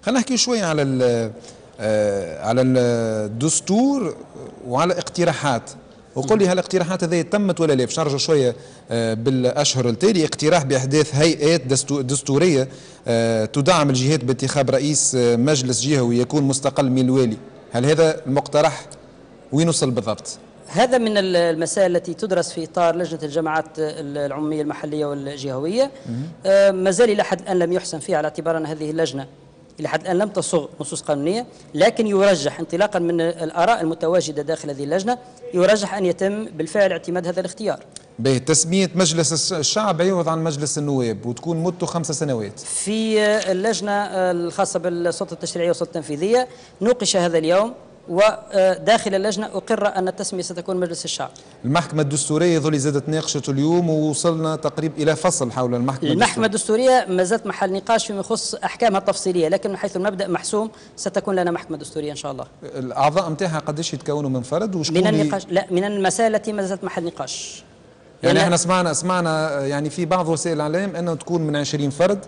خلينا نحكي شوية على على الدستور وعلى اقتراحات، وقل لي هل الاقتراحات هذه تمت ولا لا؟ باش نرجع شوية بالأشهر التالي. اقتراح بإحداث هيئات دستورية تدعم الجهات بانتخاب رئيس مجلس جهوي يكون مستقل من الوالي، هل هذا المقترح وين وصل بالضبط؟ هذا من المسائل التي تدرس في إطار لجنة الجماعات العمومية المحلية والجهوية. ما زال إلى حد الآن لم يحسن فيها، على اعتبار أن هذه اللجنة إلى حد الآن لم تصغ نصوص قانونية، لكن يرجح انطلاقا من الآراء المتواجدة داخل هذه اللجنة يرجح أن يتم بالفعل اعتماد هذا الاختيار. بتسمية مجلس الشعب يعوض عن مجلس النواب وتكون مدته 5 سنوات. في اللجنة الخاصة بالسلطة التشريعية والسلطة التنفيذية نوقش هذا اليوم، وداخل اللجنة أقر أن التسمية ستكون مجلس الشعب. المحكمة الدستورية ذولي زادت ناقشته اليوم ووصلنا تقريبا إلى فصل حول المحكمة الدستورية ما زالت محل نقاش فيما يخص أحكامها التفصيلية، لكن من حيث المبدأ محسوم، ستكون لنا محكمة دستورية إن شاء الله. الأعضاء نتاعها قديش يتكونوا من فرد من النقاش؟ لا، من المسائل التي ما زالت محل نقاش. يعني احنا سمعنا يعني في بعض وسائل الإعلام أنه تكون من 20 فرد.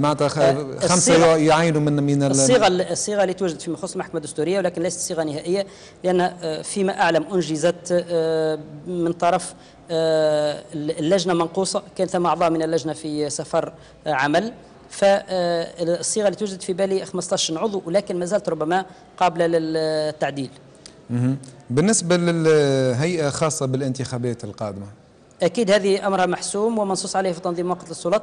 معناتها 5 يعينوا من الصيغه اللي توجد فيما يخص المحكمه الدستوريه، ولكن ليست صيغه نهائيه، لان فيما اعلم انجزت من طرف اللجنه منقوصه، كان ثم اعضاء من اللجنه في سفر عمل، فالصيغه اللي توجد في بالي 15 عضو، ولكن ما زالت ربما قابله للتعديل. بالنسبه للهيئه خاصه بالانتخابات القادمه، اكيد هذه امرها محسوم ومنصوص عليه في تنظيم مؤقت للسلطات.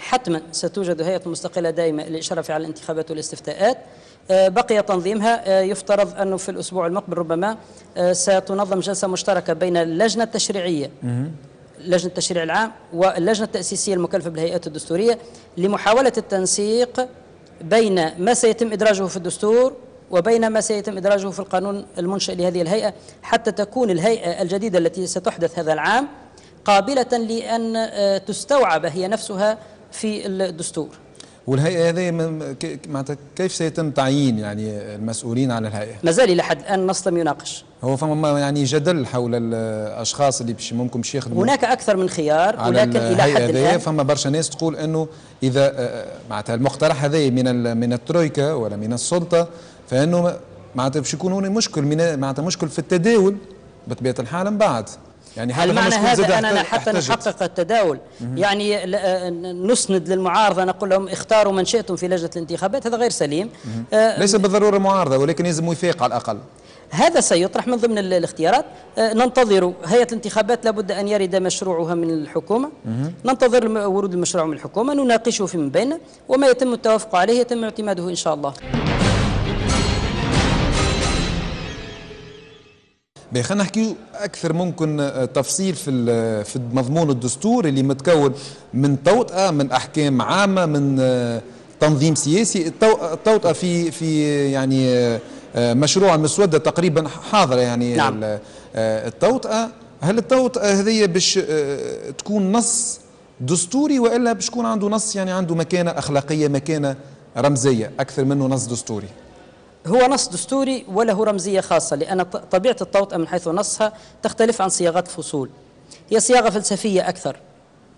حتما ستوجد هيئة مستقلة دائمة للإشراف على الانتخابات والاستفتاءات. بقي تنظيمها، يفترض أنه في الأسبوع المقبل ربما ستنظم جلسة مشتركة بين اللجنة التشريعية، لجنة التشريع العام، واللجنة التأسيسية المكلفة بالهيئات الدستورية، لمحاولة التنسيق بين ما سيتم إدراجه في الدستور وبين ما سيتم إدراجه في القانون المنشئ لهذه الهيئة، حتى تكون الهيئة الجديدة التي ستحدث هذا العام قابلة لأن تستوعب هي نفسها في الدستور. والهيئة هذه معناتها كيف سيتم تعيين يعني المسؤولين عن الهيئة؟ ما زال إلى حد الآن النص لم يناقش. هو فما يعني جدل حول الأشخاص اللي ممكن يخدموا. هناك أكثر من خيار، ولكن إلى حد الآن فما برشا ناس تقول إنه إذا معناتها المقترح هذا من الترويكا ولا من السلطة، فإنه معناتها باش يكون مشكل معناتها مشكل في التداول بطبيعة الحال من بعد. يعني هل معنى هذا أننا حتى نحقق التداول يعني نسند للمعارضة نقول لهم اختاروا من شئتم في لجنة الانتخابات؟ هذا غير سليم. ليس بالضرورة معارضة، ولكن يلزم وفاق على الأقل. هذا سيطرح من ضمن الاختيارات. ننتظر هيئة الانتخابات لابد أن يرد مشروعها من الحكومة، ننتظر ورود المشروع من الحكومة، نناقشه فيما بيننا، وما يتم التوافق عليه يتم اعتماده إن شاء الله. خلينا نحكي اكثر ممكن تفصيل في المضمون الدستور اللي متكون من توطئه، من احكام عامه، من تنظيم سياسي. التوطئه في يعني مشروع المسوده تقريبا حاضره يعني. نعم. التوطئه، هل التوطئه هذه باش تكون نص دستوري والا باش تكون عنده نص يعني عنده مكانه اخلاقيه، مكانه رمزيه اكثر منه نص دستوري؟ هو نص دستوري وله رمزية خاصة، لأن طبيعة التوطئة من حيث نصها تختلف عن صياغات الفصول. هي صياغة فلسفية أكثر،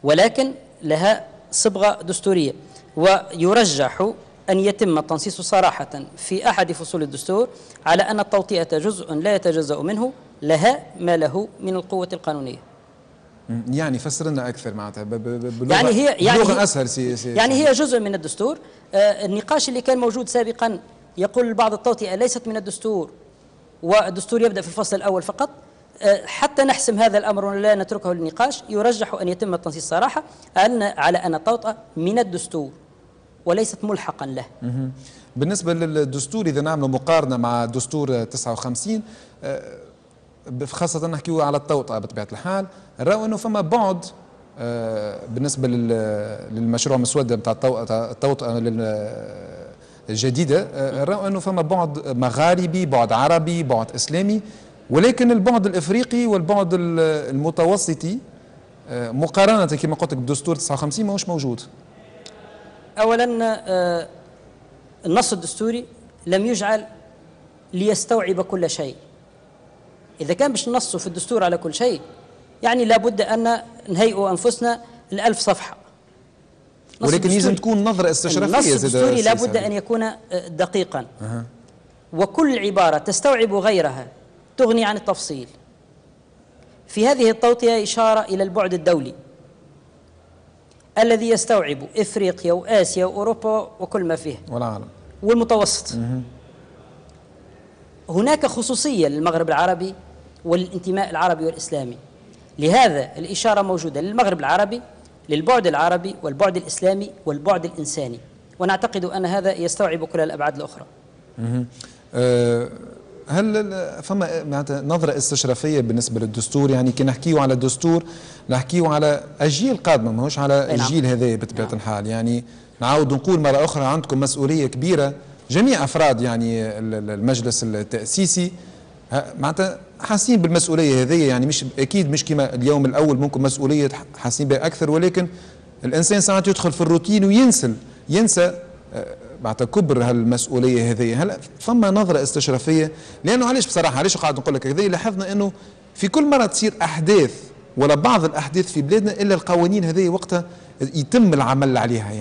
ولكن لها صبغة دستورية، ويرجح أن يتم التنصيص صراحة في أحد فصول الدستور على أن التوطئة جزء لا يتجزأ منه لها ما له من القوة القانونية. يعني فسر لنا أكثر معناتها بلغة أسهل. يعني هي جزء من الدستور. النقاش اللي كان موجود سابقا يقول البعض التوطئة ليست من الدستور والدستور يبدأ في الفصل الأول فقط. حتى نحسم هذا الأمر ولا نتركه للنقاش، يرجح أن يتم التنصيص صراحة على أن التوطئة من الدستور وليست ملحقا له. بالنسبة للدستور إذا نعمل مقارنة مع دستور 59، خاصة نحكيه على التوطئة بطبيعة الحال، نراو أنه فما بعد بالنسبة للمشروع مسودة بتاع التوطئة الجديدة، نراو أنه فما بعد مغاربي، بعد عربي، بعد إسلامي، ولكن البعد الإفريقي والبعد المتوسطي مقارنة كما قلت لك بالدستور 59 ماهوش موجود. أولا النص الدستوري لم يجعل ليستوعب كل شيء. إذا كان باش ننصوا في الدستور على كل شيء يعني لابد أن نهيئوا أنفسنا ل1000 صفحة، ولكن لازم تكون نظرة استشرافية. النص الدستوري لابد أن يكون دقيقا، وكل عبارة تستوعب غيرها تغني عن التفصيل. في هذه التوطية إشارة إلى البعد الدولي الذي يستوعب إفريقيا وآسيا وأوروبا وكل ما فيه والعالم والمتوسط. هناك خصوصية للمغرب العربي والانتماء العربي والإسلامي، لهذا الإشارة موجودة للمغرب العربي، للبعد العربي والبعد الإسلامي والبعد الإنساني، ونعتقد أن هذا يستوعب كل الأبعاد الأخرى. هل فما معناتها نظرة استشرافية بالنسبة للدستور؟ يعني كي نحكيو على الدستور نحكيو على أجيال قادمة، ماهوش على الجيل هذا بطبيعة الحال. يعني نعاود نقول مرة أخرى عندكم مسؤولية كبيرة جميع أفراد يعني المجلس التأسيسي، معناتها حاسين بالمسؤولية هذه. يعني مش أكيد مش كما اليوم الأول ممكن مسؤولية حاسين بها أكثر، ولكن الإنسان ساعات يدخل في الروتين ينسى معناتها كبر هالمسؤوليه هذه. هل فما نظره استشرافيه؟ لانه علاش بصراحه علاش قاعد نقول لك هذه، لاحظنا انه في كل مره تصير احداث ولا بعض الاحداث في بلادنا الا القوانين هذه وقتها يتم العمل عليها.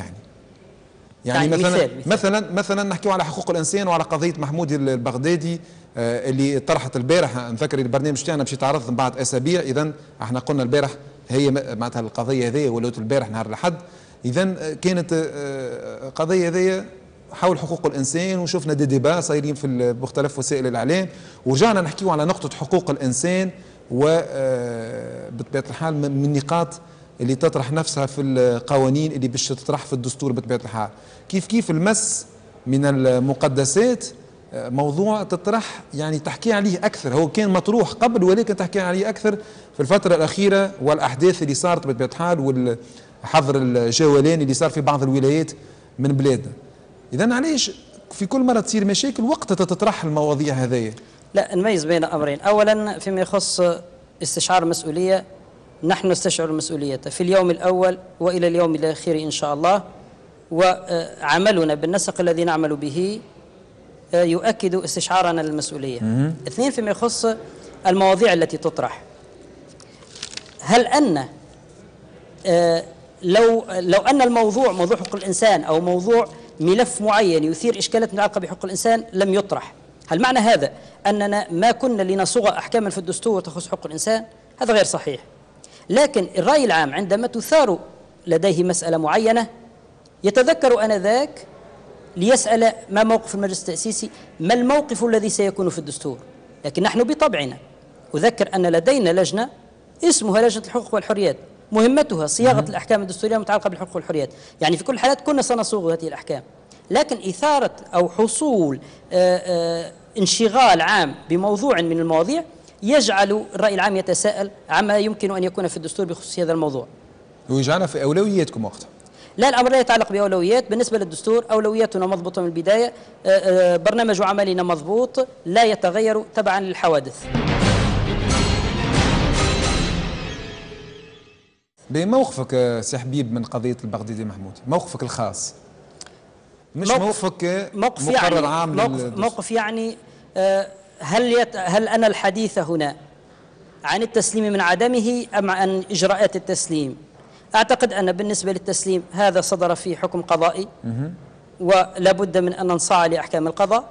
يعني مثلا نحكيو على حقوق الانسان وعلى قضيه محمود البغدادي اللي طرحت البارح. نذكر البرنامج تاعنا باش يتعرض من بعد اسابيع، اذا احنا قلنا البارح هي معناتها القضيه هذه ولات البارح نهار الاحد، اذا كانت قضيه هذه حول حقوق الانسان، وشفنا ديبا صايرين في مختلف وسائل الاعلام، ورجعنا نحكيو على نقطه حقوق الانسان وبطبيعه الحال من النقاط اللي تطرح نفسها في القوانين اللي باش تطرح في الدستور بطبيعه الحال. كيف المس من المقدسات موضوع تطرح يعني تحكي عليه اكثر، هو كان مطروح قبل ولكن تحكي عليه اكثر في الفتره الاخيره، والاحداث اللي صارت بطبيعه الحال والحظر الجولاني اللي صار في بعض الولايات من بلادنا. إذا علاش في كل مرة تصير مشاكل وقت تطرح المواضيع هذه؟ لا، نميز بين أمرين. أولا فيما يخص استشعار المسؤولية، نحن نستشعر المسؤولية في اليوم الأول وإلى اليوم الأخير إن شاء الله، وعملنا بالنسق الذي نعمل به يؤكد استشعارنا للمسؤولية. اثنين، فيما يخص المواضيع التي تطرح، هل أن لو أن الموضوع موضوع حقوق الإنسان أو موضوع ملف معين يثير إشكالات متعلقة بحقوق الإنسان لم يطرح، هل معنى هذا أننا ما كنا لنصوغ أحكاما في الدستور تخص حقوق الإنسان؟ هذا غير صحيح. لكن الرأي العام عندما تثار لديه مسألة معينة يتذكر آنذاك ليسأل ما موقف المجلس التأسيسي، ما الموقف الذي سيكون في الدستور. لكن نحن بطبعنا أذكر أن لدينا لجنة اسمها لجنة الحقوق والحريات، مهمتها صياغة الأحكام الدستورية المتعلقة بالحقوق والحريات. يعني في كل الحالات كنا سنصوغ هذه الأحكام، لكن إثارة أو حصول انشغال عام بموضوع من المواضيع يجعل الرأي العام يتساءل عما يمكن أن يكون في الدستور بخصوص هذا الموضوع، ويجعلها في أولوياتكم وقتها. لا، الأمر لا يتعلق بأولويات. بالنسبة للدستور أولوياتنا مضبوطة من البداية، برنامج عملنا مضبوط لا يتغير تبعا للحوادث. بموقفك سي حبيب من قضية البغدادي محمود، موقفك الخاص، مش موقفك مقرر يعني عام موقف يعني هل أنا الحديث هنا عن التسليم من عدمه أم عن إجراءات التسليم؟ أعتقد أن بالنسبة للتسليم هذا صدر فيه حكم قضائي ولا بد من أن ننصاع لأحكام القضاء.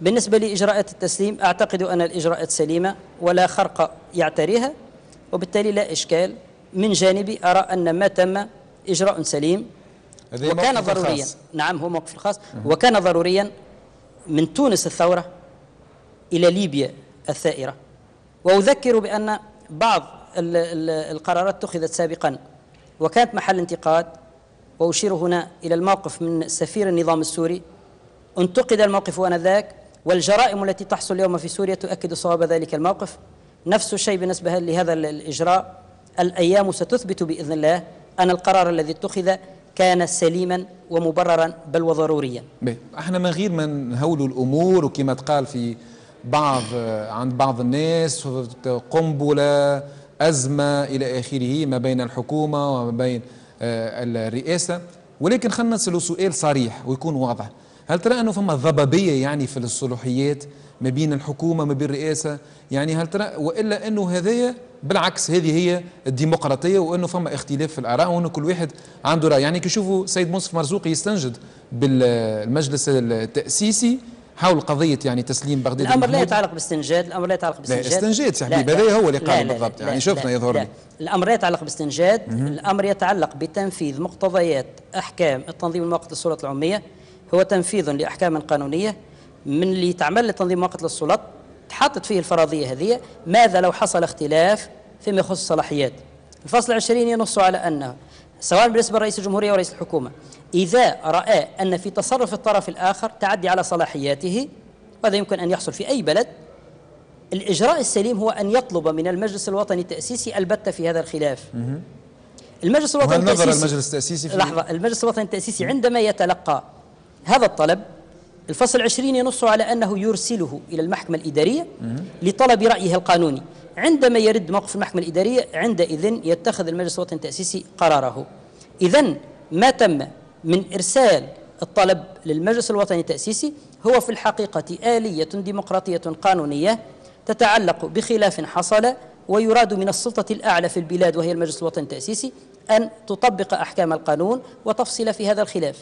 بالنسبة لإجراءات التسليم أعتقد أن الإجراءات سليمة ولا خرق يعتريها، وبالتالي لا إشكال. من جانبي أرى أن ما تم إجراء سليم وكان ضروريا. نعم، هو موقف الخاص وكان ضروريا من تونس الثورة إلى ليبيا الثائرة. وأذكر بأن بعض القرارات اتخذت سابقا وكانت محل انتقاد، وأشير هنا إلى الموقف من سفير النظام السوري، انتقد الموقف آنذاك، والجرائم التي تحصل اليوم في سوريا تؤكد صواب ذلك الموقف. نفس الشيء بالنسبة لهذا الإجراء. الأيام ستثبت بإذن الله أن القرار الذي اتخذ كان سليما ومبررا بل وضروريا. احنا من غير ما نهولوا الأمور، وكما تقال في عند بعض الناس قنبلة أزمة إلى آخره ما بين الحكومة وما بين الرئاسة، ولكن خلينا نسألوا سؤال صريح ويكون واضح. هل ترى أنه فما ضبابية يعني في الصلاحيات ما بين الحكومة ما بين الرئاسة؟ يعني هل ترى وإلا أنه هذايا بالعكس هذه هي الديمقراطية، وأنه فما اختلاف في الآراء وأنه كل واحد عنده رأي؟ يعني كيشوفوا سيد منصف مرزوقي يستنجد بالمجلس التأسيسي حول قضية يعني تسليم بغداد. الأمر لا يتعلق باستنجاد، الأمر لا يتعلق باستنجاد. لا استنجاد سي حبيبي، هذا هو اللي قال بالضبط، يعني شفنا يظهر لي. الأمر لا يتعلق باستنجاد، الأمر يتعلق بتنفيذ مقتضيات أحكام التنظيم المؤقت للسلطات العمومية. هو تنفيذ لأحكام قانونية من اللي تعمل للتنظيم المؤقت للسلطات، تحطت فيه الفرضية هذه. ماذا لو حصل اختلاف فيما يخص الصلاحيات؟ الفصل 20 ينص على أنه سواء بالنسبة لرئيس الجمهورية ورئيس الحكومة، إذا رأى أن في تصرف الطرف الآخر تعدي على صلاحياته، وهذا يمكن أن يحصل في أي بلد، الإجراء السليم هو أن يطلب من المجلس الوطني التأسيسي البتة في هذا الخلاف. المجلس الوطني التأسيسي، المجلس التأسيسي في لحظة، المجلس الوطني التأسيسي عندما يتلقى هذا الطلب، الفصل 20 ينص على أنه يرسله إلى المحكمة الإدارية لطلب رأيه القانوني. عندما يرد موقف المحكمة الإدارية عندئذ يتخذ المجلس الوطني التأسيسي قراره. إذن ما تم من إرسال الطلب للمجلس الوطني التأسيسي هو في الحقيقة آلية ديمقراطية قانونية تتعلق بخلاف حصل، ويراد من السلطة الأعلى في البلاد وهي المجلس الوطني التأسيسي أن تطبق أحكام القانون وتفصل في هذا الخلاف.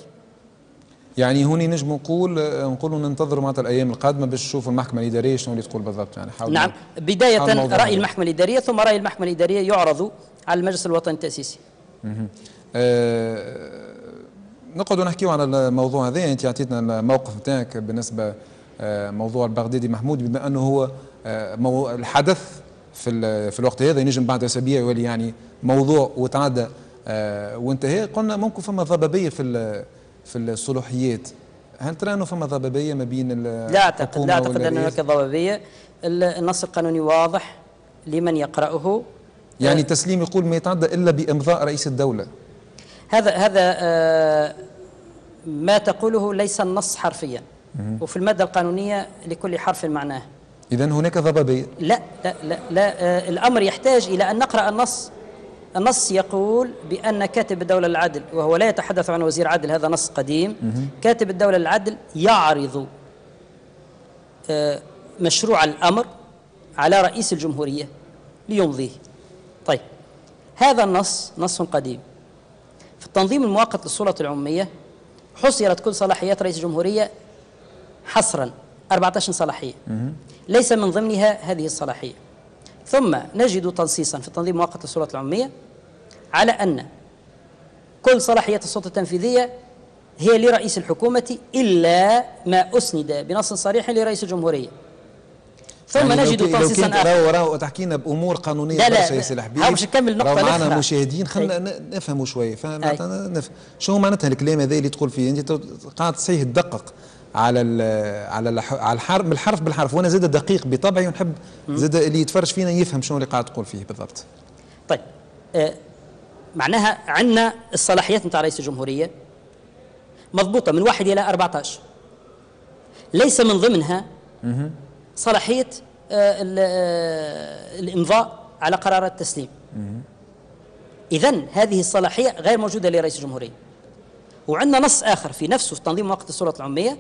يعني هوني نجم نقولوا ننتظر معناتها الايام القادمه باش نشوفوا المحكمه الاداريه شنو اللي تقول بالضبط. يعني نعم، بدايه راي المحكمه الاداريه، ثم راي المحكمه الاداريه يعرض على المجلس الوطني التاسيسي. نقعدوا نحكيوا على الموضوع هذا. انت اعطيتنا الموقف نتاعك بالنسبه موضوع البغدادي محمود، بما انه هو الحدث في الوقت هذا، ينجم بعد اسابيع يولي يعني موضوع وتعدى وانتهى. قلنا ممكن فما ضبابيه في الصلاحيات. هل ترى انه فما ضبابيه ما بين لا اعتقد ان هناك ضبابيه. النص القانوني واضح لمن يقرأه. يعني تسليم يقول ما يتعدى الا بامضاء رئيس الدوله. هذا ما تقوله ليس النص حرفيا، وفي الماده القانونيه لكل حرف معناه. اذا هناك ضبابيه؟ لا لا لا, لا الامر يحتاج الى ان نقرأ النص. النص يقول بأن كاتب الدولة للعدل، وهو لا يتحدث عن وزير عدل، هذا نص قديم، كاتب الدولة للعدل يعرض مشروع الأمر على رئيس الجمهورية ليمضيه. طيب، هذا النص نص قديم. في التنظيم المؤقت للسلطة العمومية حصرت كل صلاحيات رئيس الجمهورية حصرا 14 صلاحية، ليس من ضمنها هذه الصلاحية. ثم نجد تنصيصا في التنظيم المؤقت للسلطات العمومية على أن كل صلاحيات السلطة التنفيذية هي لرئيس الحكومة إلا ما أسند بنص صريح لرئيس الجمهورية. ثم يعني نجد تنصيصا آخر. لو تحكينا بأمور قانونية برشا يا سي الحبيب، مش نكمل نقطة الأخرى. معنا مشاهدين خلينا نفهموا شوية. شو معناتها الكلام هذا اللي تقول فيه؟ أنت قاعد صحيح تدقق على الحرف بالحرف بالحرف، وانا زاد دقيق بطبعي، ونحب زاد اللي يتفرج فينا يفهم شنو اللي قاعد تقول فيه بالضبط. طيب، معناها عندنا الصلاحيات نتاع رئيس الجمهورية مضبوطة من 1 إلى 14، ليس من ضمنها صلاحية الإمضاء على قرارات التسليم. إذن هذه الصلاحية غير موجودة لرئيس الجمهورية. وعندنا نص آخر في نفسه في تنظيم مؤقت السلطات العمومية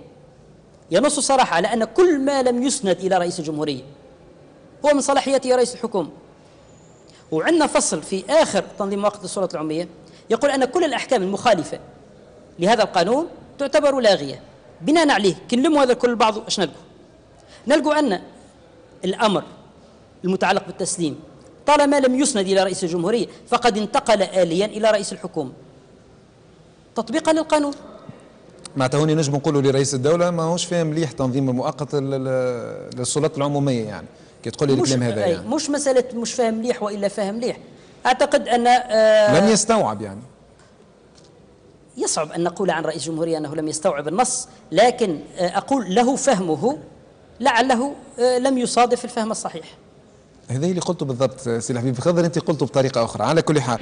ينص صراحة على أن كل ما لم يسند إلى رئيس الجمهورية هو من صلاحيته رئيس الحكومة. وعندنا فصل في آخر تنظيم مؤقت السلطات العمومية يقول أن كل الأحكام المخالفة لهذا القانون تعتبر لاغية. بناء عليه كنلم هذا كل بعضه ايش نلقوا أن الأمر المتعلق بالتسليم طالما لم يسند إلى رئيس الجمهورية فقد انتقل آليا إلى رئيس الحكومة تطبيقا للقانون. معناتها هوني نجم نقولوا لرئيس الدولة ما هوش فاهم مليح تنظيم المؤقت للسلطات العمومية، يعني كي تقول لي الكلام هذا يعني مش مسألة مش فاهم مليح وإلا فاهم مليح. أعتقد أن لم يستوعب. يعني يصعب أن نقول عن رئيس الجمهورية أنه لم يستوعب النص، لكن أقول له فهمه لعله لم يصادف الفهم الصحيح. هذا اللي قلته بالضبط سي الحبيب خضر، أنت قلته بطريقة أخرى. على كل حال